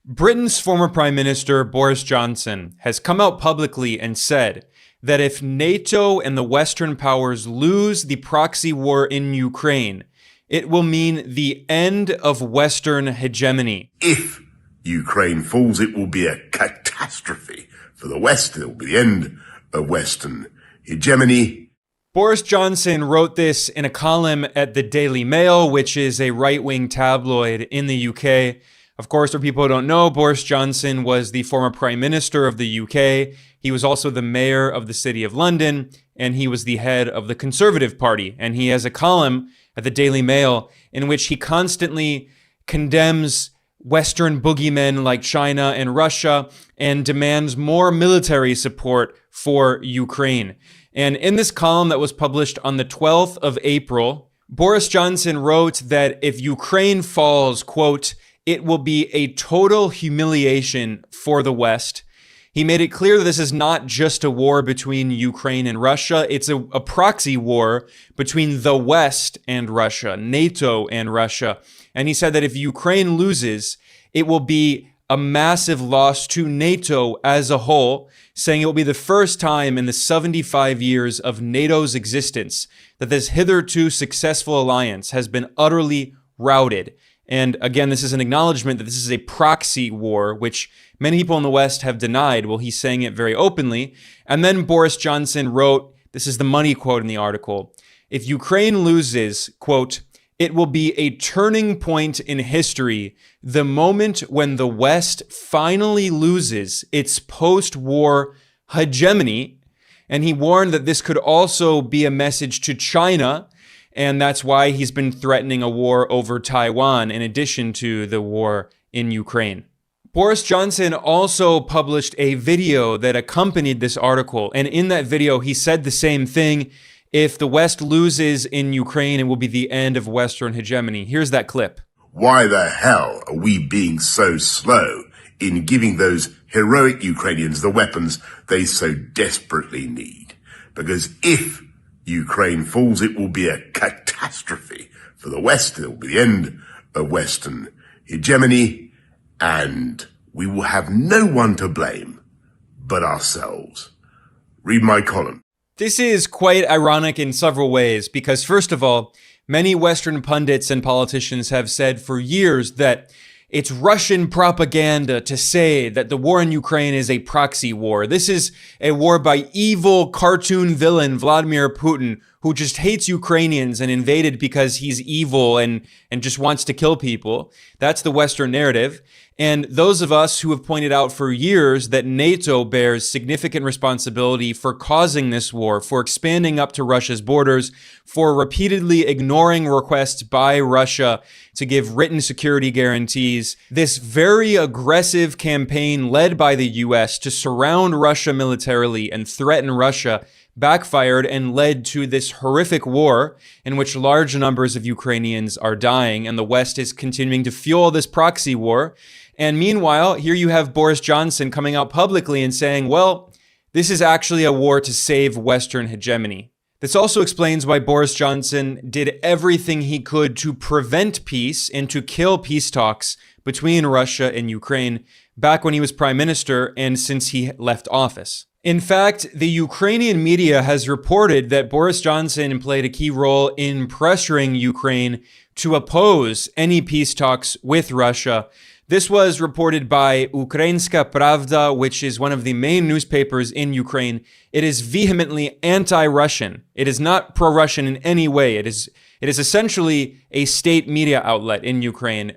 Britain's former Prime Minister Boris Johnson has come out publicly and said that if NATO and the Western powers lose the proxy war in Ukraine, it will mean the end of Western hegemony. If Ukraine falls, it will be a catastrophe for the West. It will be the end of Western hegemony. Boris Johnson wrote this in a column at the Daily Mail, which is a right-wing tabloid in the UK. Of course, for people who don't know, Boris Johnson was the former Prime Minister of the UK. He was also the mayor of the City of London, and he was the head of the Conservative Party. And he has a column at the Daily Mail in which he constantly condemns Western boogeymen like China and Russia and demands more military support for Ukraine. And in this column that was published on the 12th of April, Boris Johnson wrote that if Ukraine falls, quote, it will be a total humiliation for the West. He made it clear that this is not just a war between Ukraine and Russia. It's a proxy war between the West and Russia, NATO and Russia. And he said that if Ukraine loses, it will be a massive loss to NATO as a whole, saying it will be the first time in the 75 years of NATO's existence that this hitherto successful alliance has been utterly routed. And again, this is an acknowledgement that this is a proxy war, which many people in the West have denied. Well, he's saying it very openly. And then Boris Johnson wrote, this is the money quote in the article, if Ukraine loses, quote, it will be a turning point in history, the moment when the West finally loses its post-war hegemony. And he warned that this could also be a message to China, and that's why he's been threatening a war over Taiwan in addition to the war in Ukraine. Boris Johnson also published a video that accompanied this article. And in that video, he said the same thing. If the West loses in Ukraine, it will be the end of Western hegemony. Here's that clip. Why the hell are we being so slow in giving those heroic Ukrainians the weapons they so desperately need? Because if Ukraine falls, it will be a catastrophe for the West. It will be the end of Western hegemony, and we will have no one to blame but ourselves. Read my column. This is quite ironic in several ways because, first of all, many Western pundits and politicians have said for years that it's Russian propaganda to say that the war in Ukraine is a proxy war. This is a war by evil cartoon villain Vladimir Putin, who just hates Ukrainians and invaded because he's evil and just wants to kill people. That's the Western narrative. And those of us who have pointed out for years that NATO bears significant responsibility for causing this war, for expanding up to Russia's borders, for repeatedly ignoring requests by Russia to give written security guarantees, this very aggressive campaign led by the US to surround Russia militarily and threaten Russia backfired and led to this horrific war in which large numbers of Ukrainians are dying, and the West is continuing to fuel this proxy war. And meanwhile, here you have Boris Johnson coming out publicly and saying, well, this is actually a war to save Western hegemony. This also explains why Boris Johnson did everything he could to prevent peace and to kill peace talks between Russia and Ukraine back when he was prime minister and since he left office. In fact, the Ukrainian media has reported that Boris Johnson played a key role in pressuring Ukraine to oppose any peace talks with Russia. This was reported by Ukrainska Pravda, which is one of the main newspapers in Ukraine. It is vehemently anti-Russian. It is not pro-Russian in any way. It is essentially a state media outlet in Ukraine.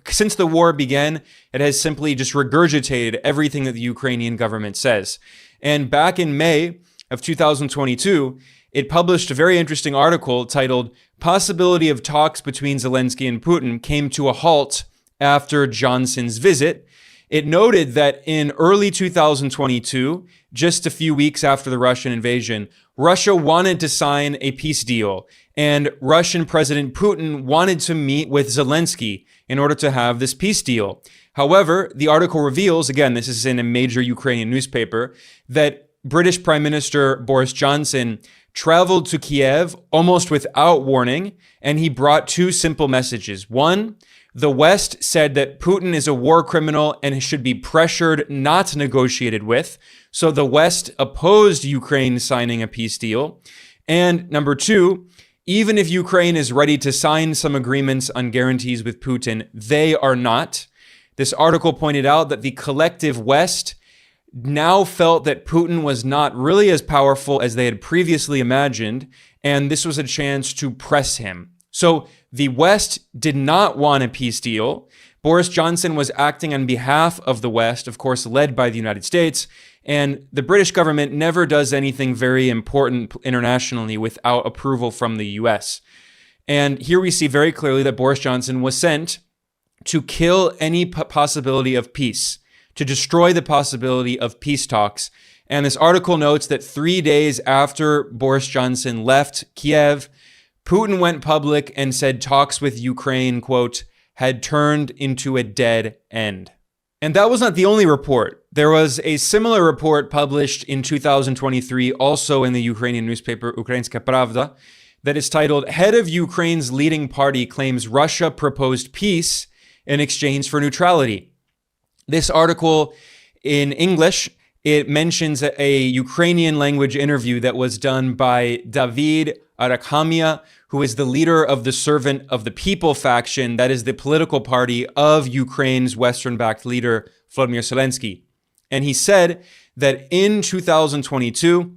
Since the war began, it has simply just regurgitated everything that the Ukrainian government says. And back in May of 2022, it published a very interesting article titled "Possibility of Talks Between Zelensky and Putin Came to a Halt After Johnson's Visit." It noted that in early 2022, just a few weeks after the Russian invasion, Russia wanted to sign a peace deal, and Russian President Putin wanted to meet with Zelensky in order to have this peace deal. However, the article reveals, again, this is in a major Ukrainian newspaper, that British Prime Minister Boris Johnson traveled to Kiev almost without warning, and he brought two simple messages. One, The West said that Putin is a war criminal and should be pressured, not negotiated with. So the West opposed Ukraine signing a peace deal. And number two, even if Ukraine is ready to sign some agreements on guarantees with Putin, they are not. This article pointed out that the collective West now felt that Putin was not really as powerful as they had previously imagined, and this was a chance to press him. So the West did not want a peace deal. Boris Johnson was acting on behalf of the West, of course, led by the United States, and the British government never does anything very important internationally without approval from the US. And here we see very clearly that Boris Johnson was sent to kill any possibility of peace, to destroy the possibility of peace talks. And this article notes that 3 days after Boris Johnson left Kiev, Putin went public and said talks with Ukraine, quote, had turned into a dead end. And that was not the only report. There was a similar report published in 2023, also in the Ukrainian newspaper Ukrainska Pravda, that is titled, Head of Ukraine's Leading Party Claims Russia Proposed Peace in Exchange for Neutrality. This article in English, it mentions a Ukrainian language interview that was done by David Arakhamia, who is the leader of the Servant of the People faction, that is the political party of Ukraine's Western-backed leader, Volodymyr Zelensky. And he said that in 2022,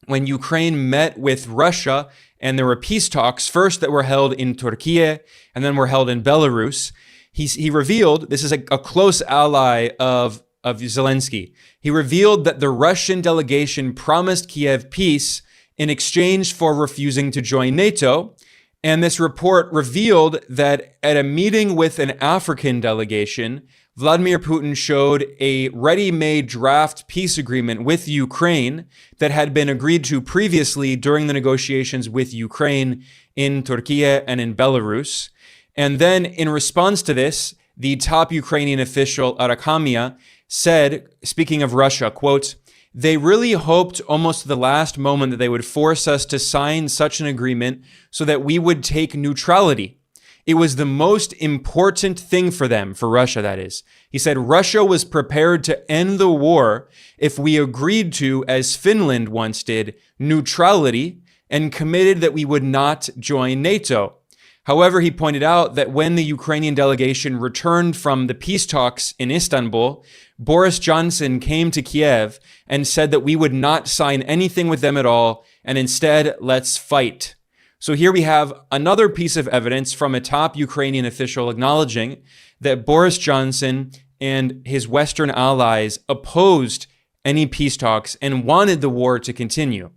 when Ukraine met with Russia, and there were peace talks, first that were held in Turkey, and then were held in Belarus, he revealed, this is a close ally of Zelensky, he revealed that the Russian delegation promised Kiev peace in exchange for refusing to join NATO. And this report revealed that at a meeting with an African delegation, Vladimir Putin showed a ready-made draft peace agreement with Ukraine that had been agreed to previously during the negotiations with Ukraine in Turkey and in Belarus. And then in response to this, the top Ukrainian official, Arakhamia, said, speaking of Russia, quote, they really hoped almost to the last moment that they would force us to sign such an agreement so that we would take neutrality. It was the most important thing for them, for Russia, that is. He said Russia was prepared to end the war if we agreed to, as Finland once did, neutrality and committed that we would not join NATO. However, he pointed out that when the Ukrainian delegation returned from the peace talks in Istanbul, Boris Johnson came to Kiev and said that we would not sign anything with them at all, and instead, let's fight. So here we have another piece of evidence from a top Ukrainian official acknowledging that Boris Johnson and his Western allies opposed any peace talks and wanted the war to continue.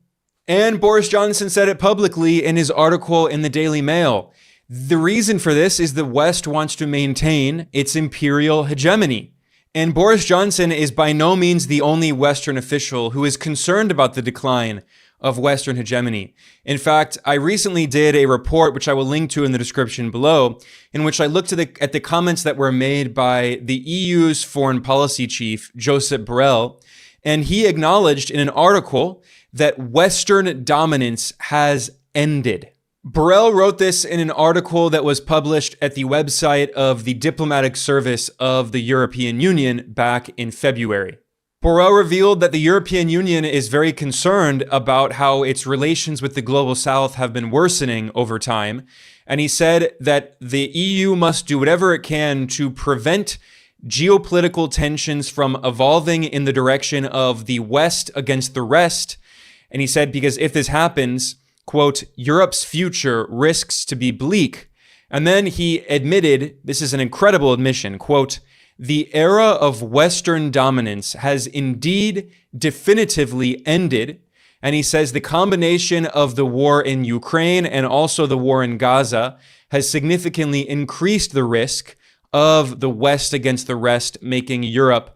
And Boris Johnson said it publicly in his article in the Daily Mail. The reason for this is the West wants to maintain its imperial hegemony. And Boris Johnson is by no means the only Western official who is concerned about the decline of Western hegemony. In fact, I recently did a report, which I will link to in the description below, in which I looked at the comments that were made by the EU's foreign policy chief, Josep Borrell, and he acknowledged in an article that Western dominance has ended. Borrell wrote this in an article that was published at the website of the Diplomatic Service of the European Union back in February. Borrell revealed that the European Union is very concerned about how its relations with the Global South have been worsening over time, and he said that the EU must do whatever it can to prevent geopolitical tensions from evolving in the direction of the West against the rest. And he said, because if this happens, quote, Europe's future risks to be bleak. And then he admitted, this is an incredible admission, quote, the era of Western dominance has indeed definitively ended. And he says the combination of the war in Ukraine and also the war in Gaza has significantly increased the risk of the West against the rest, making Europe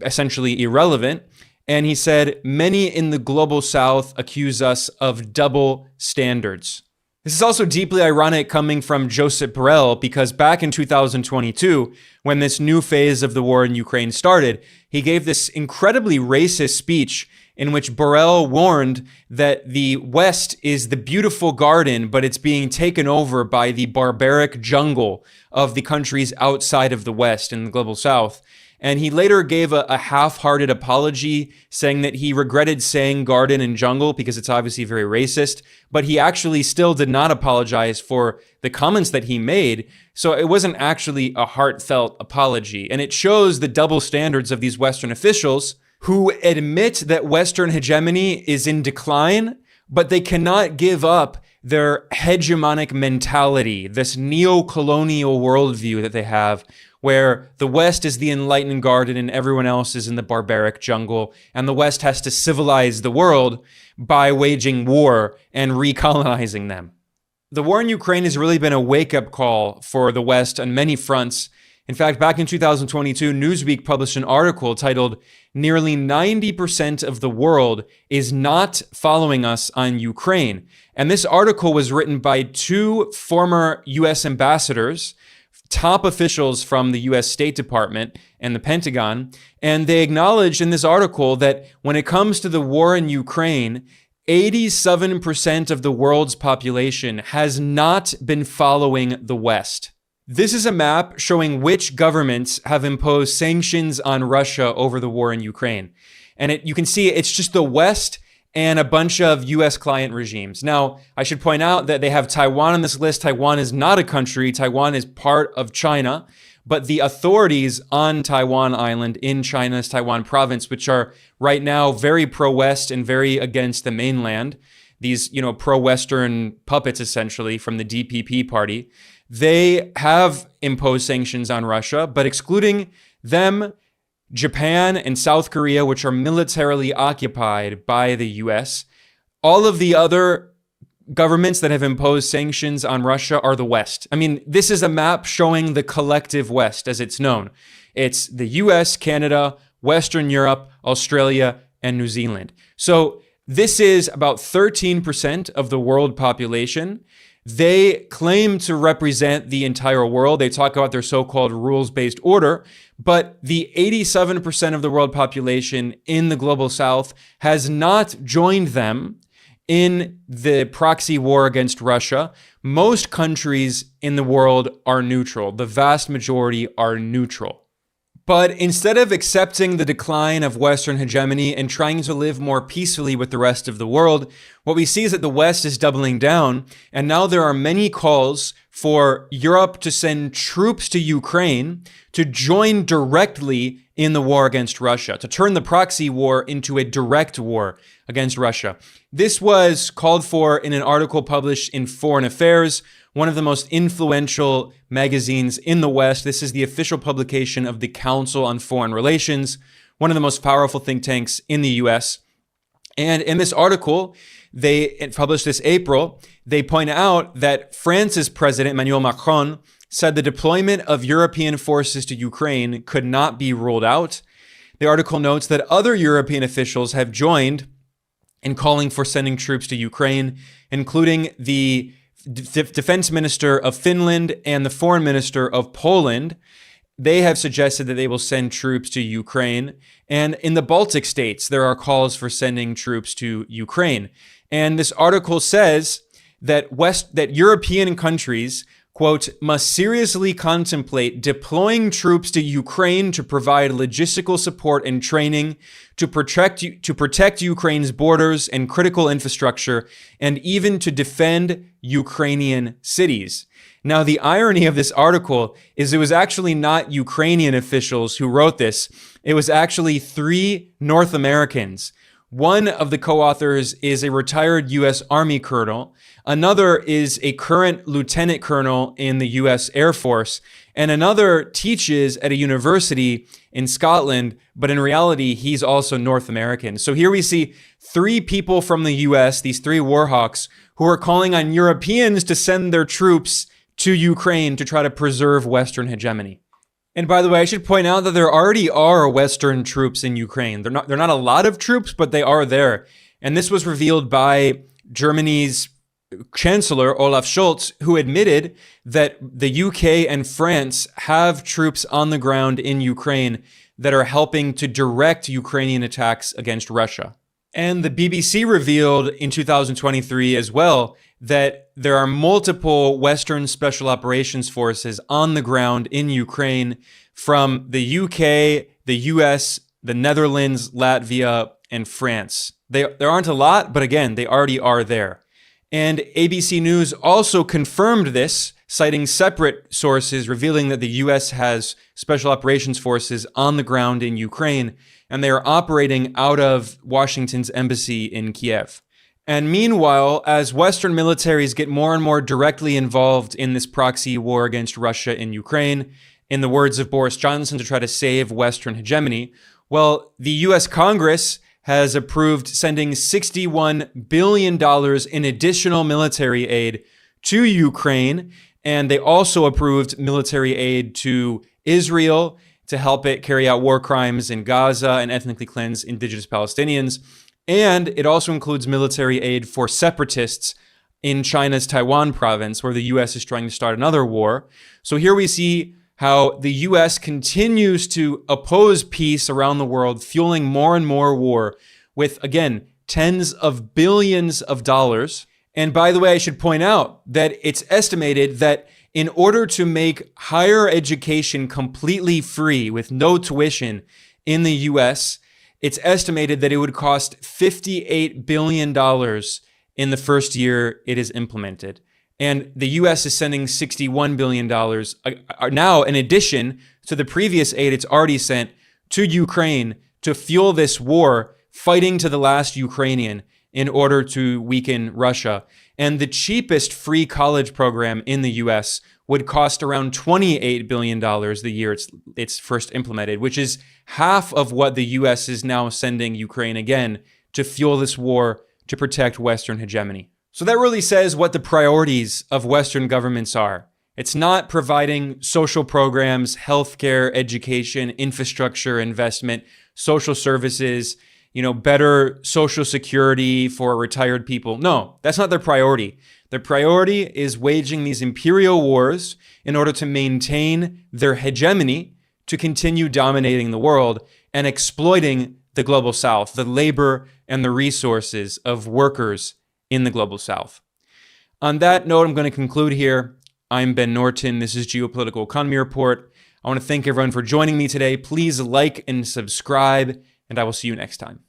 essentially irrelevant. And he said, many in the Global South accuse us of double standards. This is also deeply ironic coming from Josep Borrell, because back in 2022, when this new phase of the war in Ukraine started, he gave this incredibly racist speech in which Borrell warned that the West is the beautiful garden, but it's being taken over by the barbaric jungle of the countries outside of the West in the global South. And he later gave a half-hearted apology, saying that he regretted saying garden and jungle because it's obviously very racist, but he actually still did not apologize for the comments that he made. So it wasn't actually a heartfelt apology. And it shows the double standards of these Western officials who admit that Western hegemony is in decline, but they cannot give up their hegemonic mentality, this neo-colonial worldview that they have, where the West is the enlightened garden and everyone else is in the barbaric jungle, and the West has to civilize the world by waging war and recolonizing them. The war in Ukraine has really been a wake-up call for the West on many fronts. In fact, back in 2022, Newsweek published an article titled, "Nearly 90% of the world is not following us on Ukraine." And this article was written by two former US ambassadors, top officials from the US State Department and the Pentagon, and they acknowledged in this article that when it comes to the war in Ukraine, 87% of the world's population has not been following the West. This is a map showing which governments have imposed sanctions on Russia over the war in Ukraine. And you can see it's just the West and a bunch of US client regimes. Now, I should point out that they have Taiwan on this list. Taiwan is not a country. Taiwan is part of China, but the authorities on Taiwan Island in China's Taiwan province, which are right now very pro-West and very against the mainland, these, pro-Western puppets essentially from the DPP party, they have imposed sanctions on Russia, but excluding them, Japan and South Korea, which are militarily occupied by the US, all of the other governments that have imposed sanctions on Russia are the West. I mean, this is a map showing the collective West as it's known. It's the US, Canada, Western Europe, Australia, and New Zealand. So this is about 13% of the world population. They claim to represent the entire world. They talk about their so-called rules-based order, but the 87% of the world population in the global South has not joined them in the proxy war against Russia. Most countries in the world are neutral. The vast majority are neutral. But instead of accepting the decline of Western hegemony and trying to live more peacefully with the rest of the world, what we see is that the West is doubling down, and now there are many calls for Europe to send troops to Ukraine to join directly in the war against Russia, to turn the proxy war into a direct war against Russia. This was called for in an article published in Foreign Affairs, one of the most influential magazines in the West. This is the official publication of the Council on Foreign Relations, one of the most powerful think tanks in the US. And in this article, they published this April, they point out that France's president, Emmanuel Macron, said the deployment of European forces to Ukraine could not be ruled out. The article notes that other European officials have joined in calling for sending troops to Ukraine, including the defense minister of Finland and the foreign minister of Poland. They have suggested that they will send troops to Ukraine. And in the Baltic states, there are calls for sending troops to Ukraine. And this article says that European countries, quote, must seriously contemplate deploying troops to Ukraine to provide logistical support and training, to protect Ukraine's borders and critical infrastructure, and even to defend Ukrainian cities. Now, the irony of this article is it was actually not Ukrainian officials who wrote this. It was actually 3 North Americans. One of the co-authors is a retired U.S. Army colonel. Another is a current lieutenant colonel in the U.S. Air Force. And another teaches at a university in Scotland, but in reality, he's also North American. So here we see 3 people from the U.S., these 3 war hawks, who are calling on Europeans to send their troops to Ukraine to try to preserve Western hegemony. And by the way, I should point out that there already are Western troops in Ukraine. They're not a lot of troops, but they are there. And this was revealed by Germany's Chancellor Olaf Scholz, who admitted that the UK and France have troops on the ground in Ukraine that are helping to direct Ukrainian attacks against Russia. And the BBC revealed in 2023 as well that there are multiple Western Special Operations Forces on the ground in Ukraine from the UK, the US, the Netherlands, Latvia, and France. There aren't a lot, but again, they already are there. And ABC News also confirmed this, citing separate sources revealing that the US has special operations forces on the ground in Ukraine, and they are operating out of Washington's embassy in Kiev. And meanwhile, as Western militaries get more and more directly involved in this proxy war against Russia in Ukraine, in the words of Boris Johnson, to try to save Western hegemony, well, the US Congress has approved sending $61 billion in additional military aid to Ukraine, and they also approved military aid to Israel to help it carry out war crimes in Gaza and ethnically cleanse indigenous Palestinians. And it also includes military aid for separatists in China's Taiwan province, where the US is trying to start another war. So here we see how the US continues to oppose peace around the world, fueling more and more war with, again, tens of billions of dollars. And by the way, I should point out that it's estimated that in order to make higher education completely free with no tuition in the US, it's estimated that it would cost $58 billion in the first year it is implemented. And the US is sending $61 billion now, in addition to the previous aid it's already sent to Ukraine to fuel this war, fighting to the last Ukrainian in order to weaken Russia. And the cheapest free college program in the US would cost around $28 billion the year it's first implemented, which is half of what the US is now sending Ukraine again to fuel this war to protect Western hegemony. So that really says what the priorities of Western governments are. It's not providing social programs, healthcare, education, infrastructure, investment, social services, better social security for retired people. No, that's not their priority. Their priority is waging these imperial wars in order to maintain their hegemony, to continue dominating the world and exploiting the global south, the labor and the resources of workers in the global south. On that note, I'm going to conclude here. I'm Ben Norton. This is Geopolitical Economy Report. I want to thank everyone for joining me today. Please like and subscribe, and I will see you next time.